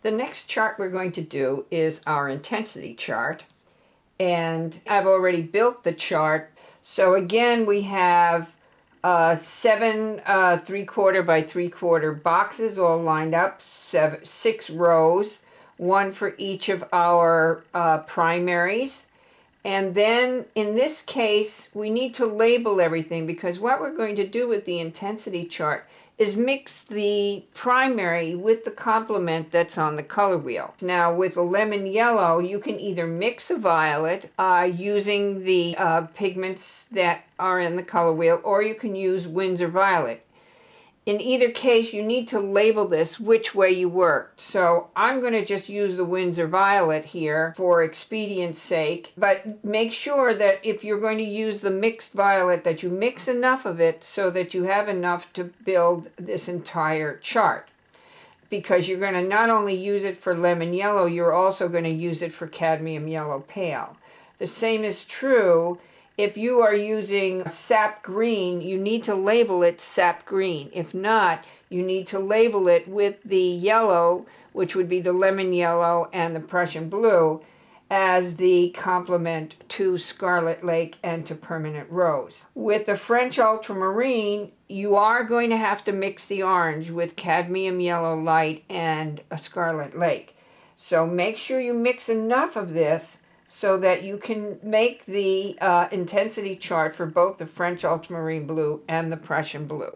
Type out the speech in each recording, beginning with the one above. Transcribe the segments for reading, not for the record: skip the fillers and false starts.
The next chart we're going to do is our intensity chart. And I've already built the chart. So again, we have 7 3/4 by 3/4 boxes all lined up, 6 rows, one for each of our primaries. And then in this case, we need to label everything, because what we're going to do with the intensity chart is mix the primary with the complement that's on the color wheel. Now with the lemon yellow, you can either mix a violet using the pigments that are in the color wheel, or you can use Winsor Violet. In either case, you need to label this which way you work. So I'm going to just use the Winsor Violet here for expedience sake, but make sure that if you're going to use the mixed violet, that you mix enough of it so that you have enough to build this entire chart. Because you're going to not only use it for lemon yellow, you're also going to use it for cadmium yellow pale. The same is true if you are using sap green. You need to label it sap green. If not, you need to label it with the yellow, which would be the lemon yellow and the Prussian blue, as the complement to Scarlet Lake and to Permanent Rose. With the French ultramarine, you are going to have to mix the orange with cadmium yellow light and a Scarlet Lake. So make sure you mix enough of this so that you can make the intensity chart for both the French ultramarine blue and the Prussian blue.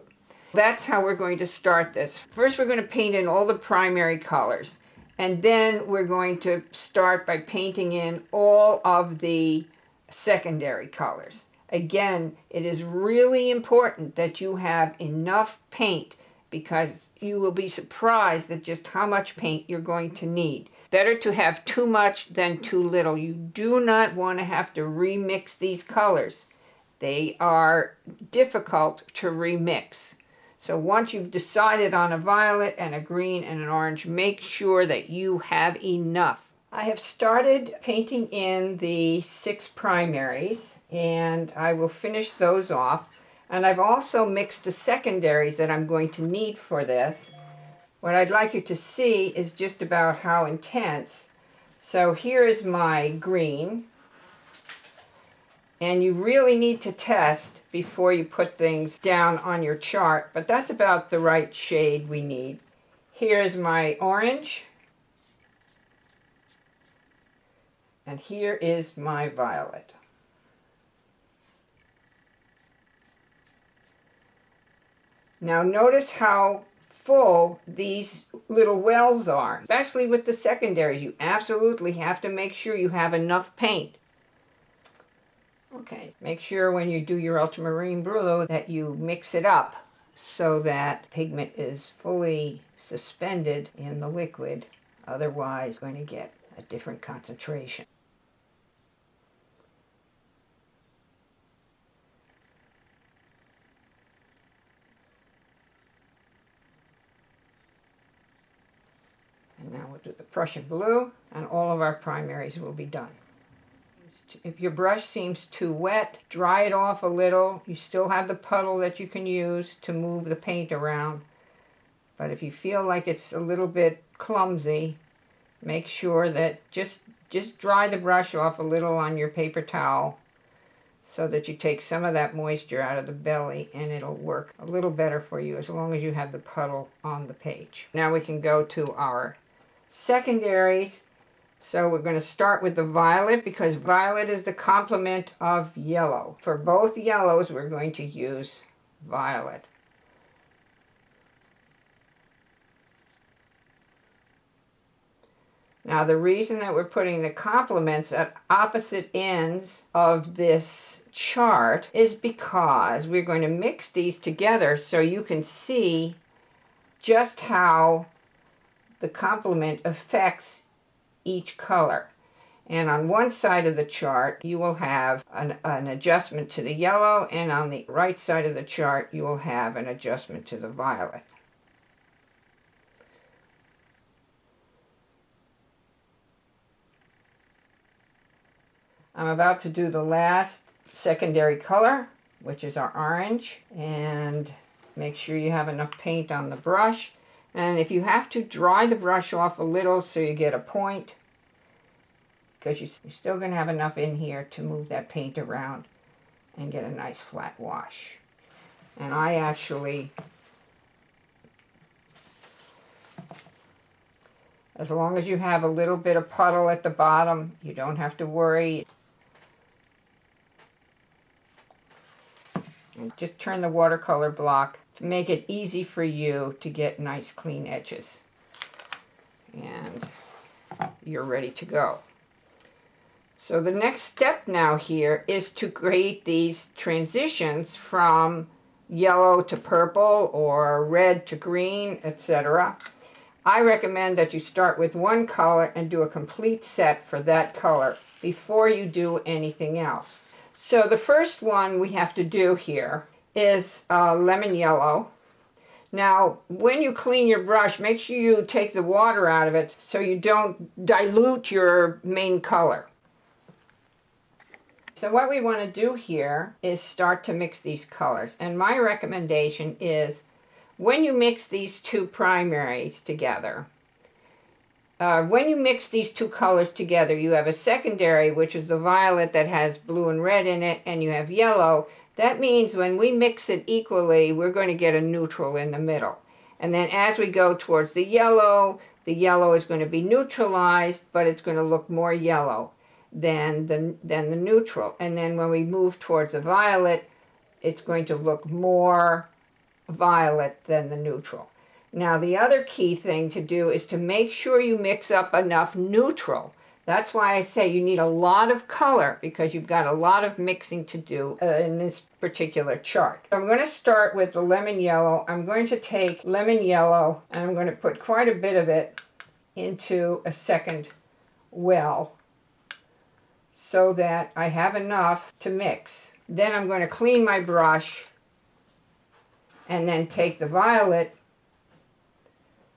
That's how we're going to start this. First, we're going to paint in all the primary colors, and then we're going to start by painting in all of the secondary colors. Again, it is really important that you have enough paint, because you will be surprised at just how much paint you're going to need. Better to have too much than too little. You do not want to have to remix these colors. They are difficult to remix. So once you've decided on a violet and a green and an orange, make sure that you have enough. I have started painting in the 6 primaries, and I will finish those off. And I've also mixed the secondaries that I'm going to need for this. What I'd like you to see is just about how intense. So here is my green. And you really need to test before you put things down on your chart, but that's about the right shade we need. Here's my orange. And here is my violet. Now notice how full these little wells are, especially with the secondaries. You absolutely have to make sure you have enough paint. Okay, make sure when you do your ultramarine blue that you mix it up so that pigment is fully suspended in the liquid. Otherwise, you're going to get a different concentration. And now we'll do the Prussian blue, and all of our primaries will be done. If your brush seems too wet, dry it off a little. You still have the puddle that you can use to move the paint around. But if you feel like it's a little bit clumsy, make sure that just dry the brush off a little on your paper towel so that you take some of that moisture out of the belly, and it'll work a little better for you as long as you have the puddle on the page. Now we can go to our secondaries. So we're going to start with the violet, because violet is the complement of yellow. For both yellows, we're going to use violet. Now the reason that we're putting the complements at opposite ends of this chart is because we're going to mix these together so you can see just how the complement affects each color. And on one side of the chart you will have an adjustment to the yellow, and on the right side of the chart you will have an adjustment to the violet. I'm about to do the last secondary color, which is our orange, and make sure you have enough paint on the brush. And if you have to, dry the brush off a little so you get a point, because you're still going to have enough in here to move that paint around and get a nice flat wash. And I actually, as long as you have a little bit of puddle at the bottom, you don't have to worry. And just turn the watercolor block to make it easy for you to get nice clean edges. And you're ready to go. So the next step now here is to create these transitions from yellow to purple or red to green, etc. I recommend that you start with one color and do a complete set for that color before you do anything else. So the first one we have to do here is lemon yellow. Now, when you clean your brush, make sure you take the water out of it so you don't dilute your main color. So what we want to do here is start to mix these colors. And my recommendation is when you mix these two primaries together, when you mix these two colors together, you have a secondary, which is the violet that has blue and red in it, and you have yellow. That means when we mix it equally, we're going to get a neutral in the middle. And then as we go towards the yellow is going to be neutralized, but it's going to look more yellow than the neutral. And then when we move towards the violet, it's going to look more violet than the neutral. Now the other key thing to do is to make sure you mix up enough neutral. That's why I say you need a lot of color, because you've got a lot of mixing to do in this particular chart. So I'm going to start with the lemon yellow. I'm going to take lemon yellow and I'm going to put quite a bit of it into a second well so that I have enough to mix. Then I'm going to clean my brush and then take the violet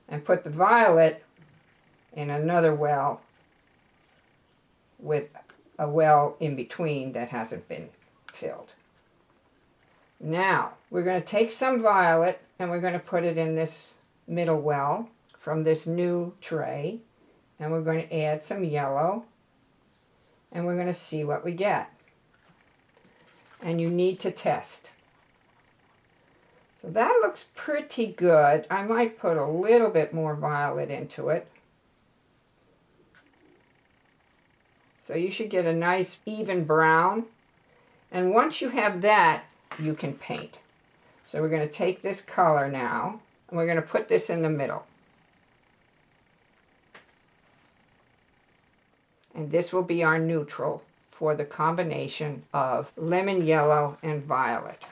and put the violet in another well with a well in between that hasn't been filled. Now we're going to take some violet and we're going to put it in this middle well from this new tray, and we're going to add some yellow and we're going to see what we get. And you need to test. So that looks pretty good. I might put a little bit more violet into it. So you should get a nice even brown. And once you have that, you can paint. So we're going to take this color now, and we're going to put this in the middle. And this will be our neutral for the combination of lemon yellow and violet.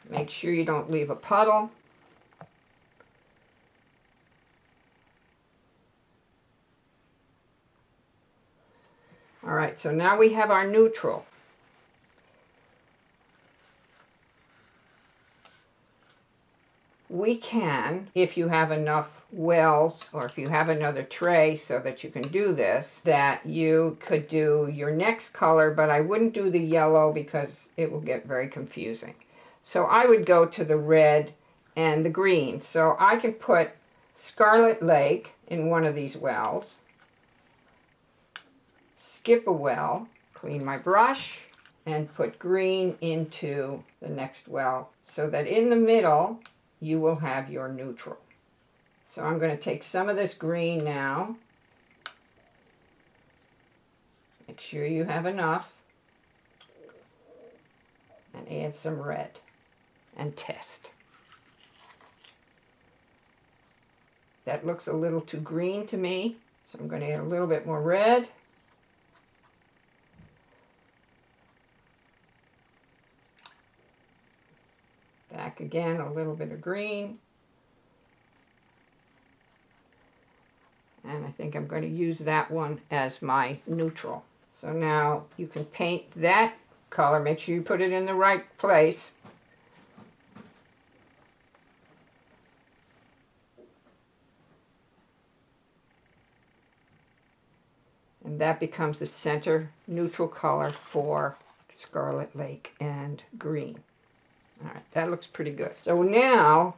Make sure you don't leave a puddle. All right, so now we have our neutral. We can, if you have enough wells or if you have another tray so that you can do this, that you could do your next color, but I wouldn't do the yellow because it will get very confusing. So I would go to the red and the green. So I can put Scarlet Lake in one of these wells, skip a well, clean my brush, and put green into the next well so that in the middle you will have your neutral. So I'm going to take some of this green now. Make sure you have enough. And add some red. And test. That looks a little too green to me, so I'm going to add a little bit more red. Back again, a little bit of green. And I think I'm going to use that one as my neutral. So now you can paint that color. Make sure you put it in the right place. And that becomes the center neutral color for Scarlet Lake and green. All right, that looks pretty good. So now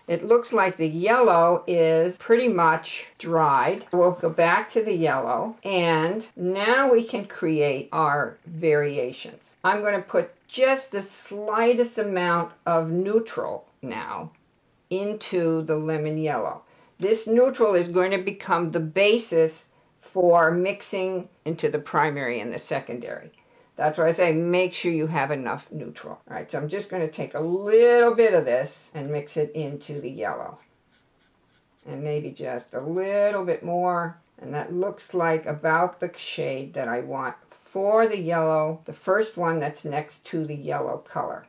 it looks like the yellow is pretty much dried. We'll go back to the yellow, and now we can create our variations. I'm going to put just the slightest amount of neutral now into the lemon yellow. This neutral is going to become the basis for mixing into the primary and the secondary. That's why I say make sure you have enough neutral. All right, so I'm just going to take a little bit of this and mix it into the yellow. And maybe just a little bit more. And that looks like about the shade that I want for the yellow, the first one that's next to the yellow color.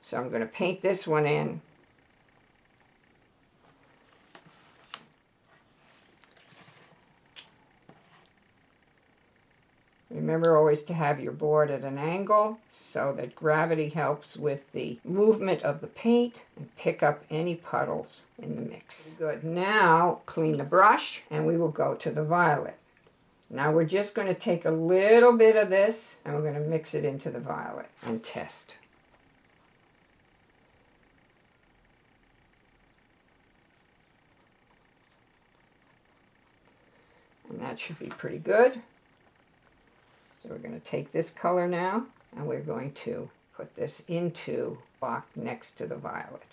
So I'm going to paint this one in. Remember always to have your board at an angle so that gravity helps with the movement of the paint and pick up any puddles in the mix. Good. Now clean the brush and we will go to the violet. Now we're just going to take a little bit of this and we're going to mix it into the violet and test. And that should be pretty good. So we're going to take this color now, and we're going to put this into the block next to the violet.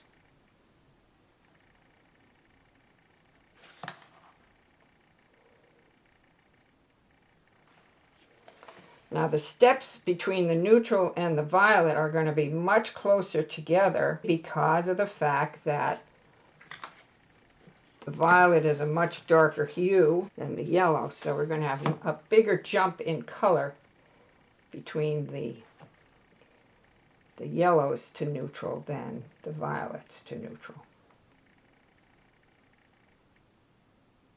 Now the steps between the neutral and the violet are going to be much closer together because of the fact that the violet is a much darker hue than the yellow, so we're going to have a bigger jump in color between the yellows to neutral than the violets to neutral.